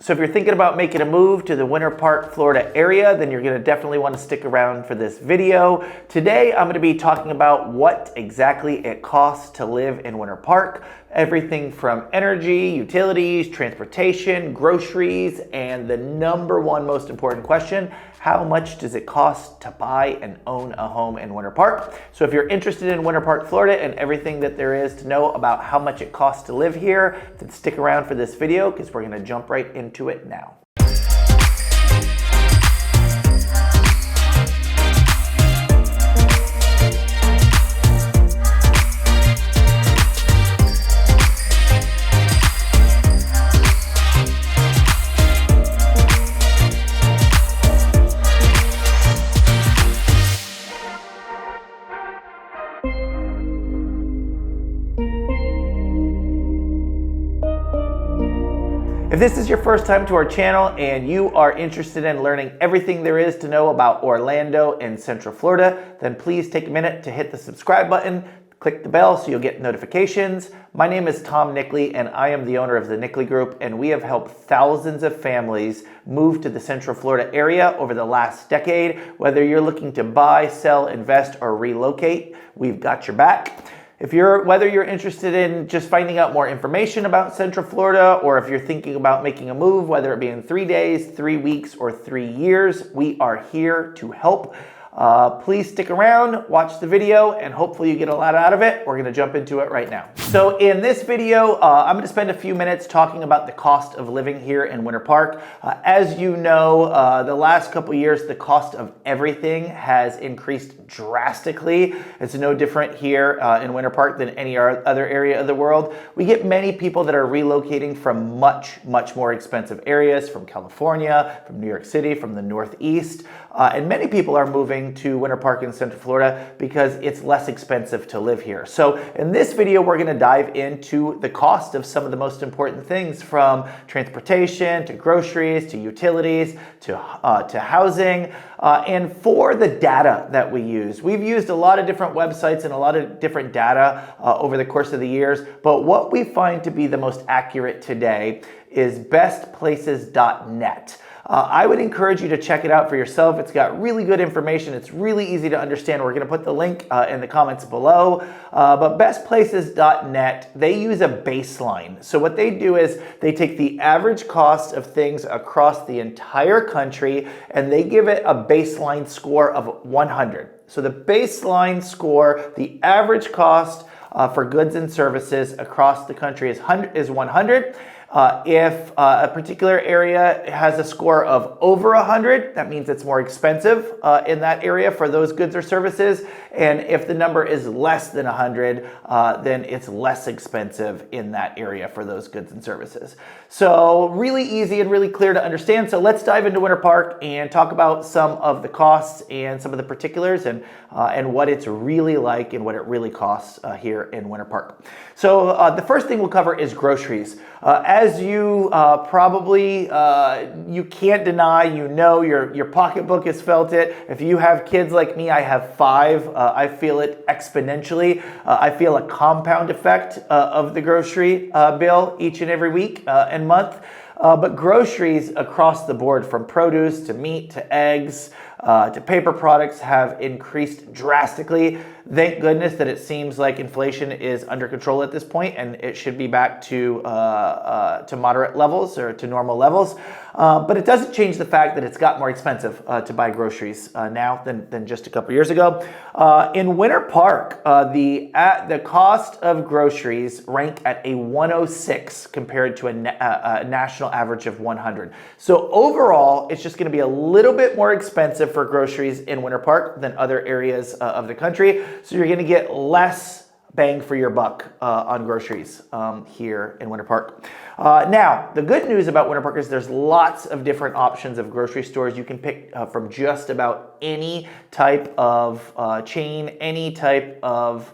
So if you're thinking about making a move to the Winter Park, Florida area, then you're going to definitely want to stick around for this video. Today, I'm going to be talking about what exactly it costs to live in Winter Park. Everything from energy, utilities, transportation, groceries, and the number one most important question, how much does it cost to buy and own a home in Winter Park? So if you're interested in Winter Park, Florida and everything that there is to know about how much it costs to live here, then stick around for this video because we're going to jump right into it now. If this is your first time to our channel and you are interested in learning everything there is to know about Orlando and Central Florida, then please take a minute to hit the subscribe button, click the bell so you'll get notifications. My name is Tom Nickley and I am the owner of the Nickley Group, and we have helped thousands of families move to the Central Florida area over the last decade. Whether you're looking to buy, sell, invest, or relocate, we've got your back. Whether you're interested in just finding out more information about Central Florida, or if you're thinking about making a move, whether it be in 3 days, 3 weeks, or 3 years, we are here to help. Please stick around, watch the video, and hopefully you get a lot out of it. We're going to jump into it right now. So in this video, I'm going to spend a few minutes talking about the cost of living here in Winter Park. As you know, the last couple years, the cost of everything has increased drastically. It's no different here in Winter Park than any other area of the world. We get many people that are relocating from much, much more expensive areas, from California, from New York City, from the Northeast, and many people are moving to Winter Park in Central Florida because it's less expensive to live here. So in this video, we're going to dive into the cost of some of the most important things, from transportation to groceries to utilities to housing, and for the data that we use. We've used a lot of different websites and a lot of different data over the course of the years, but what we find to be the most accurate today is bestplaces.net. I would encourage you to check it out for yourself. It's got really good information. It's really easy to understand. We're going to put the link in the comments below. But bestplaces.net, they use a baseline. So what they do is they take the average cost of things across the entire country and they give it a baseline score of 100. So the baseline score, the average cost for goods and services across the country is 100. If a particular area has a score of over 100, that means it's more expensive in that area for those goods or services. And if the number is less than 100, then it's less expensive in that area for those goods and services. So really easy and really clear to understand. So let's dive into Winter Park and talk about some of the costs and some of the particulars and what it's really like and what it really costs here in Winter Park. So the first thing we'll cover is groceries. As you probably, you can't deny, you know, your pocketbook has felt it. If you have kids like me, I have 5, I feel it exponentially. I feel a compound effect of the grocery bill each and every week and month. But groceries across the board, from produce to meat to eggs to paper products, have increased drastically. Thank goodness that it seems like inflation is under control at this point, and it should be back to moderate levels or to normal levels. But it doesn't change the fact that it's got more expensive to buy groceries now than just a couple years ago. In Winter Park, the cost of groceries rank at a 106 compared to a national average of 100. So overall, it's just going to be a little bit more expensive for groceries in Winter Park than other areas of the country. So you're going to get less bang for your buck on groceries here in Winter Park. Now, the good news about Winter Park is there's lots of different options of grocery stores. You can pick from just about any type of chain, any type of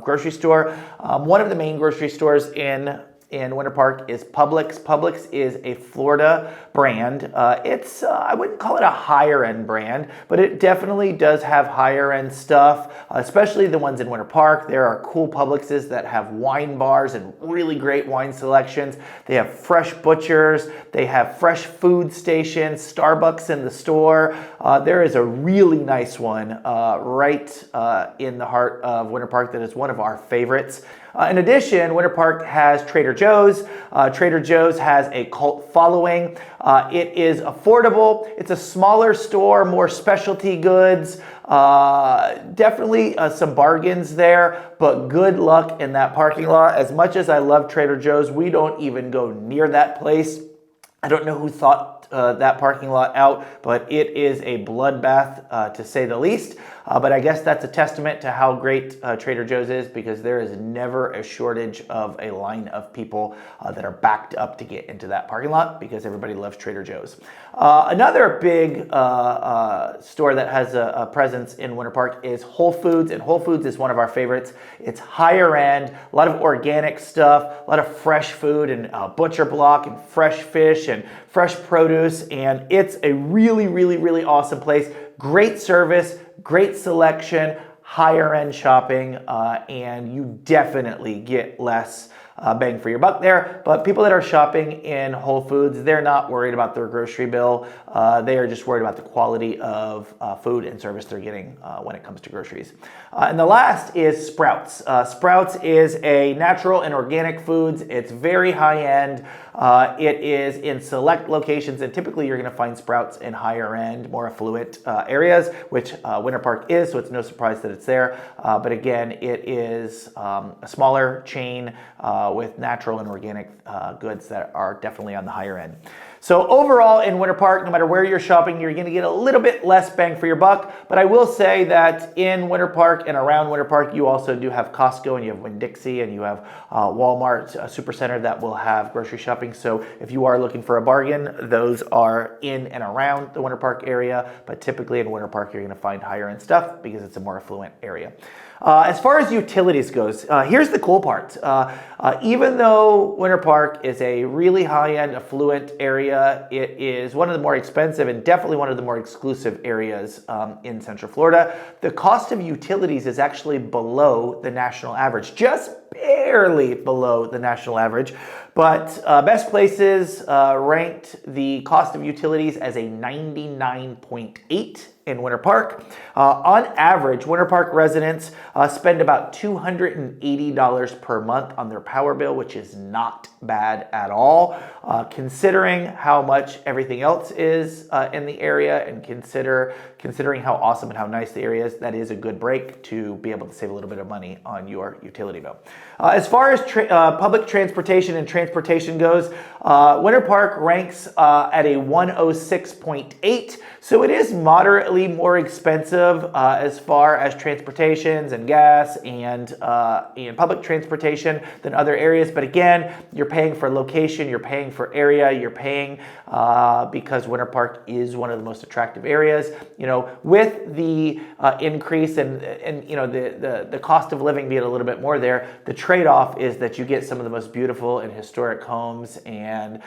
grocery store. One of the main grocery stores in in Winter Park is Publix. Publix is a Florida brand. I wouldn't call it a higher end brand, but it definitely does have higher end stuff, especially the ones in Winter Park. There are cool Publixes that have wine bars and really great wine selections. They have fresh butchers. They have fresh food stations, Starbucks in the store. There is a really nice one right in the heart of Winter Park that is one of our favorites. In addition, Winter Park has Trader Joe's. Trader Joe's has a cult following. It is affordable. It's a smaller store, more specialty goods. Definitely some bargains there, but good luck in that parking lot. As much as I love Trader Joe's, we don't even go near that place. I don't know who thought that parking lot out, but it is a bloodbath to say the least. But I guess that's a testament to how great Trader Joe's is, because there is never a shortage of a line of people that are backed up to get into that parking lot, because everybody loves Trader Joe's. Another big store that has a presence in Winter Park is Whole Foods, and Whole Foods is one of our favorites. It's higher end, a lot of organic stuff, a lot of fresh food and butcher block and fresh fish and fresh produce, and it's a really, really, really awesome place. Great service, great selection, higher end shopping, and you definitely get less bang for your buck there. But people that are shopping in Whole Foods, they're not worried about their grocery bill. They are just worried about the quality of food and service they're getting when it comes to groceries. And the last is Sprouts. Sprouts is a natural and organic foods. It's very high end. It is in select locations, and typically you're going to find Sprouts in higher end, more affluent areas, which Winter Park is, so it's no surprise that it's there. But again, it is a smaller chain with natural and organic goods that are definitely on the higher end. So overall in Winter Park, no matter where you're shopping, you're going to get a little bit less bang for your buck. But I will say that in Winter Park and around Winter Park, you also do have Costco, and you have Winn-Dixie, and you have Walmart Supercenter that will have grocery shopping. So if you are looking for a bargain, those are in and around the Winter Park area. But typically in Winter Park, you're going to find higher end stuff because it's a more affluent area. As far as utilities goes, here's the cool part. Even though Winter Park is a really high-end, affluent area, it is one of the more expensive and definitely one of the more exclusive areas in Central Florida. The cost of utilities is actually below the national average, just barely below the national average. But Best Places ranked the cost of utilities as a 99.8 in Winter Park. On average, Winter Park residents spend about $280 per month on their power bill, which is not bad at all. Considering how much everything else is in the area, and considering how awesome and how nice the area is, that is a good break to be able to save a little bit of money on your utility bill. As far as public transportation and transportation goes, Winter Park ranks at a 106.8, so it is moderately more expensive as far as transportations and gas and public transportation than other areas. But again, you're paying for location, you're paying for area, you're paying because Winter Park is one of the most attractive areas. You know, with the increase and you know the cost of living being a little bit more there, the trade-off is that you get some of the most beautiful and historic homes and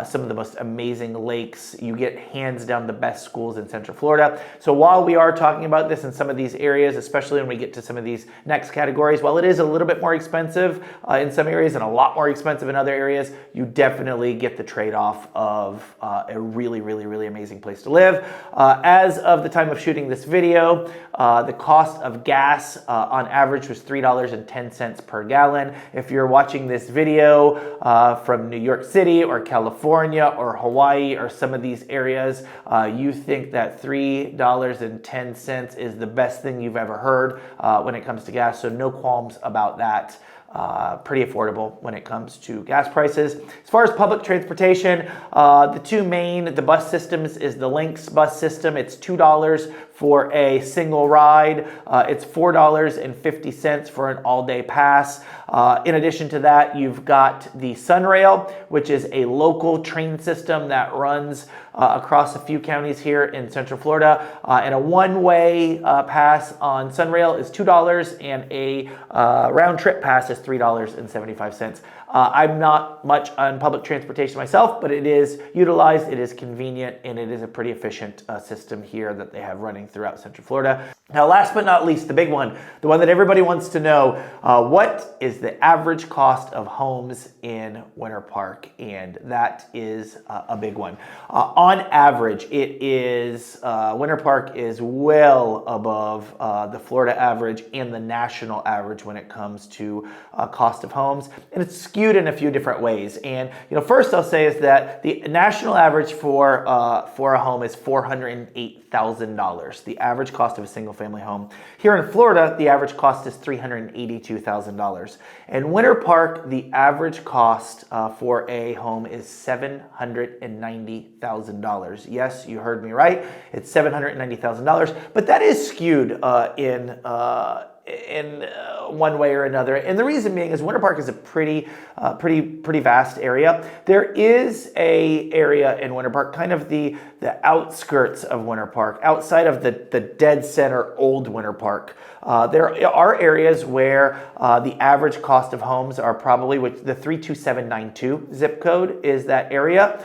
some of the most amazing lakes. You get hands down the best schools in Central Florida. So while we are talking about this in some of these areas, especially when we get to some of these next categories, while it is a little bit more expensive in some areas and a lot more expensive in other areas, you definitely get the trade-off of a really, really, really amazing place to live. As of the time of shooting this video, the cost of gas on average was $3.10 per gallon. If you're watching this video from New York City or California or Hawaii or some of these areas, you think that $3.10 is the best thing you've ever heard when it comes to gas, so no qualms about that. Pretty affordable when it comes to gas prices. As far as public transportation, the two main, the bus systems is the Lynx bus system. It's $2 for a single ride. It's $4.50 for an all-day pass. In addition to that, you've got the SunRail, which is a local train system that runs across a few counties here in Central Florida. And a one-way pass on SunRail is $2, and a round-trip pass is $3.75. I'm not much on public transportation myself, but it is utilized, it is convenient, and it is a pretty efficient system here that they have running throughout Central Florida. Now, last but not least, the big one, the one that everybody wants to know, what is the average cost of homes in Winter Park? And that is a big one. On average, Winter Park is well above the Florida average and the national average when it comes to cost of homes, and it's skewed in a few different ways. And first I'll say is that the national average for a home is $408,000. The average cost of a single-family home. Here in Florida, the average cost is $382,000. In Winter Park, the average cost for a home is $790,000. Yes, you heard me right. It's $790,000, but that is skewed in one way or another. And the reason being is Winter Park is a pretty vast area. There is a area in Winter Park, kind of the outskirts of Winter Park, outside of the dead center old Winter Park. There are areas where the average cost of homes are probably, with the 32792 zip code is that area.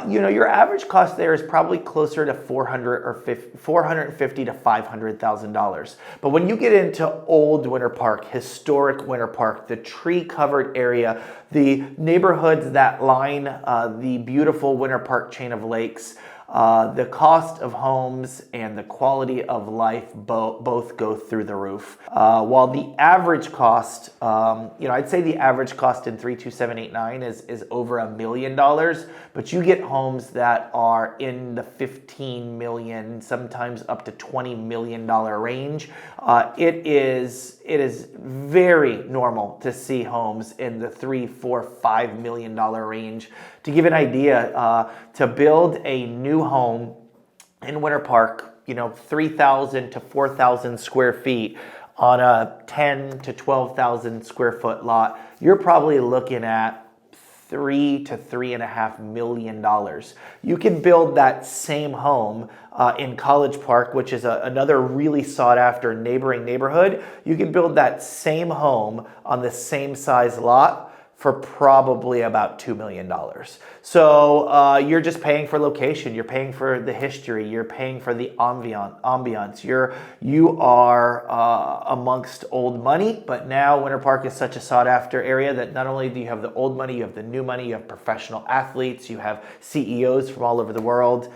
Your average cost there is probably closer to $450,000 to $500,000. But when you get into old Winter Park, historic Winter Park, the tree-covered area, the neighborhoods that line the beautiful Winter Park chain of lakes, the cost of homes and the quality of life both go through the roof. While the average cost, I'd say the average cost in 32789 is over $1 million, but you get homes that are in the 15 million, sometimes up to $20 million range. It is very normal to see homes in the $3, $4, $5 million range. To give an idea, to build a new home in Winter Park, 3,000 to 4,000 square feet on a 10 to 12,000 square foot lot, you're probably looking at $3 to $3.5 million. You can build that same home in College Park, which is another really sought after neighboring neighborhood. You can build that same home on the same size lot for probably about $2 million. So you're just paying for location, you're paying for the history, you're paying for the ambiance. You are amongst old money, but now Winter Park is such a sought after area that not only do you have the old money, you have the new money, you have professional athletes, you have CEOs from all over the world.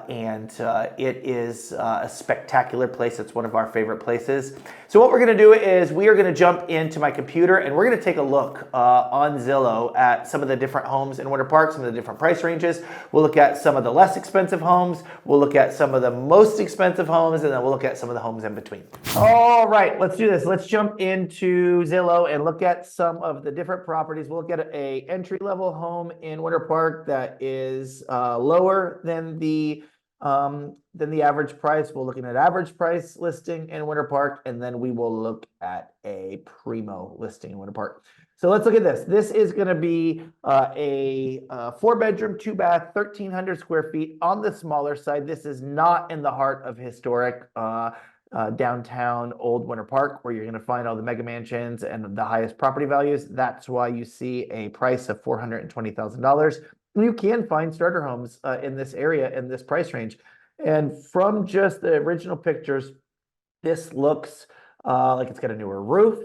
It is a spectacular place. It's one of our favorite places. So what we're going to do is we are going to jump into my computer and we're going to take a look on Zillow at some of the different homes in Winter Park, some of the different price ranges. We'll look at some of the less expensive homes. We'll look at some of the most expensive homes, and then we'll look at some of the homes in between. All right, let's do this. Let's jump into Zillow and look at some of the different properties. We'll look at a entry-level home in Winter Park that is lower than the average price. We'll look at an average price listing in Winter Park, and then we will look at a primo listing in Winter Park. So let's look at this. This is going to be a 4-bedroom, 2-bath, 1,300 square feet on the smaller side. This is not in the heart of historic downtown old Winter Park, where you're going to find all the mega mansions and the highest property values. That's why you see a price of $420,000. You can find starter homes in this area, in this price range. And from just the original pictures, this looks like it's got a newer roof.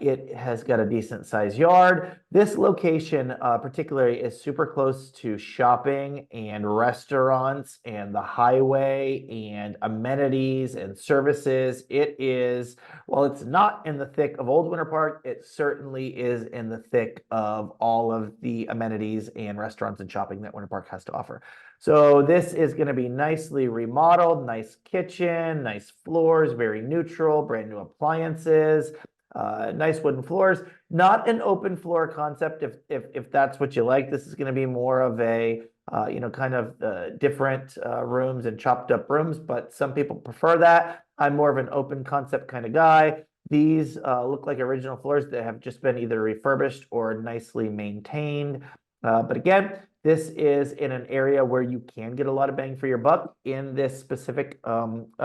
It has got a decent sized yard. This location particularly is super close to shopping and restaurants and the highway and amenities and services. It is, while it's not in the thick of Old Winter Park, it certainly is in the thick of all of the amenities and restaurants and shopping that Winter Park has to offer. So this is going to be nicely remodeled, nice kitchen, nice floors, very neutral, brand new appliances. Nice wooden floors, not an open floor concept. If that's what you like, this is going to be more of a kind of different rooms and chopped up rooms, but some people prefer that. I'm more of an open concept kind of guy. These look like original floors that have just been either refurbished or nicely maintained. But again, This is in an area where you can get a lot of bang for your buck. In this specific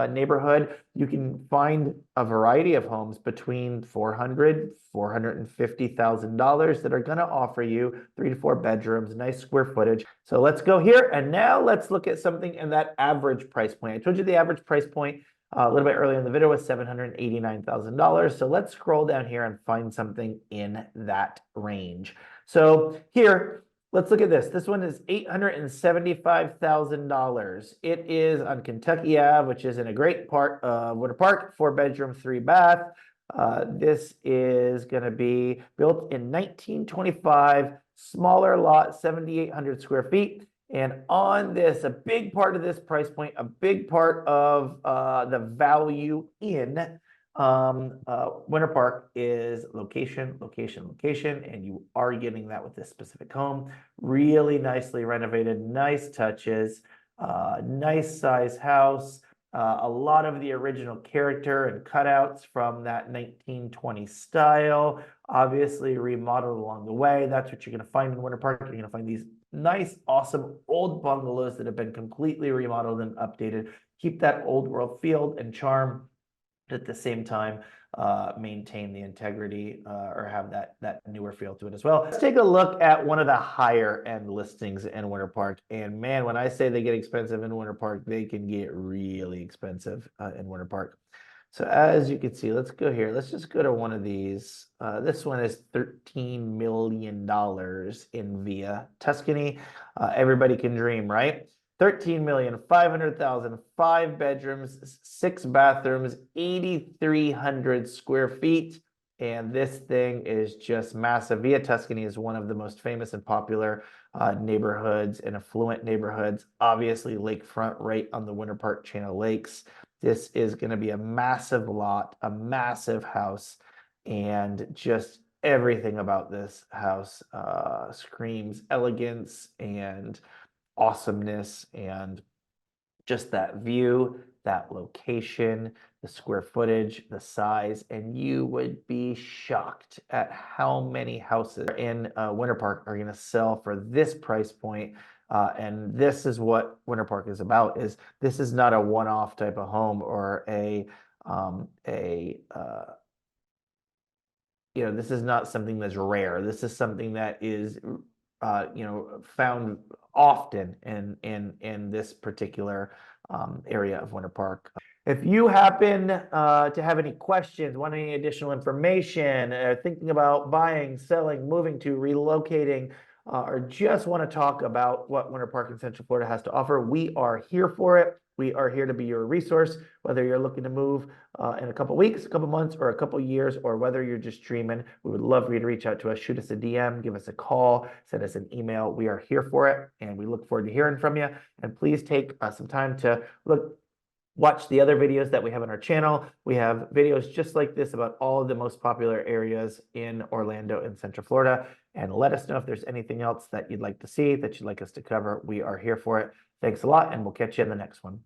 neighborhood, you can find a variety of homes between $450,000 that are going to offer you 3 to 4 bedrooms, nice square footage. So let's go here, and now let's look at something in that average price point. I told you the average price point a little bit earlier in the video was $789,000. So let's scroll down here and find something in that range. So here, let's look at this. This one is $875,000. It is on Kentucky Ave, which is in a great part of Winter Park, 4 bedroom, 3 bath. This is going to be built in 1925, smaller lot, 7,800 square feet. And on this, a big part of this price point, a big part of the value in Winter Park is location, location, location, and you are getting that with this specific home. Really nicely renovated, nice touches, nice size house, a lot of the original character and cutouts from that 1920 style, obviously remodeled along the way. That's what you're going to find in Winter Park. You're going to find these nice, awesome old bungalows that have been completely remodeled and updated. Keep that old world feel and charm, at the same time maintain the integrity or have that newer feel to it as well. Let's take a look at one of the higher end listings in Winter Park. And man, when I say they get expensive in Winter Park, they can get really expensive in Winter Park. So as you can see, let's go here. Let's just go to one of these. This one is $13 million in Via Tuscany. Everybody can dream, right? $13,500,000, 5 bedrooms, 6 bathrooms, 8,300 square feet. And this thing is just massive. Via Tuscany is one of the most famous and popular neighborhoods and affluent neighborhoods. Obviously, lakefront right on the Winter Park Channel Lakes. This is going to be a massive lot, a massive house, and just everything about this house screams elegance and awesomeness, and just that view, that location, the square footage, the size, and you would be shocked at how many houses in Winter Park are going to sell for this price point. And this is what Winter Park is about. Is this is not a one-off type of home or this is not something that's rare. This is something that is found often in this particular area of Winter Park. If you happen to have any questions, want any additional information, thinking about buying, selling, moving to, relocating, or just want to talk about what Winter Park in Central Florida has to offer, we are here for it. We are here to be your resource, whether you're looking to move in a couple weeks, a couple months, or a couple years, or whether you're just dreaming. We would love for you to reach out to us, shoot us a DM, give us a call, send us an email. We are here for it, and we look forward to hearing from you. And please take some time to watch the other videos that we have on our channel. We have videos just like this about all of the most popular areas in Orlando and Central Florida. And let us know if there's anything else that you'd like to see, that you'd like us to cover. We are here for it. Thanks a lot, and we'll catch you in the next one.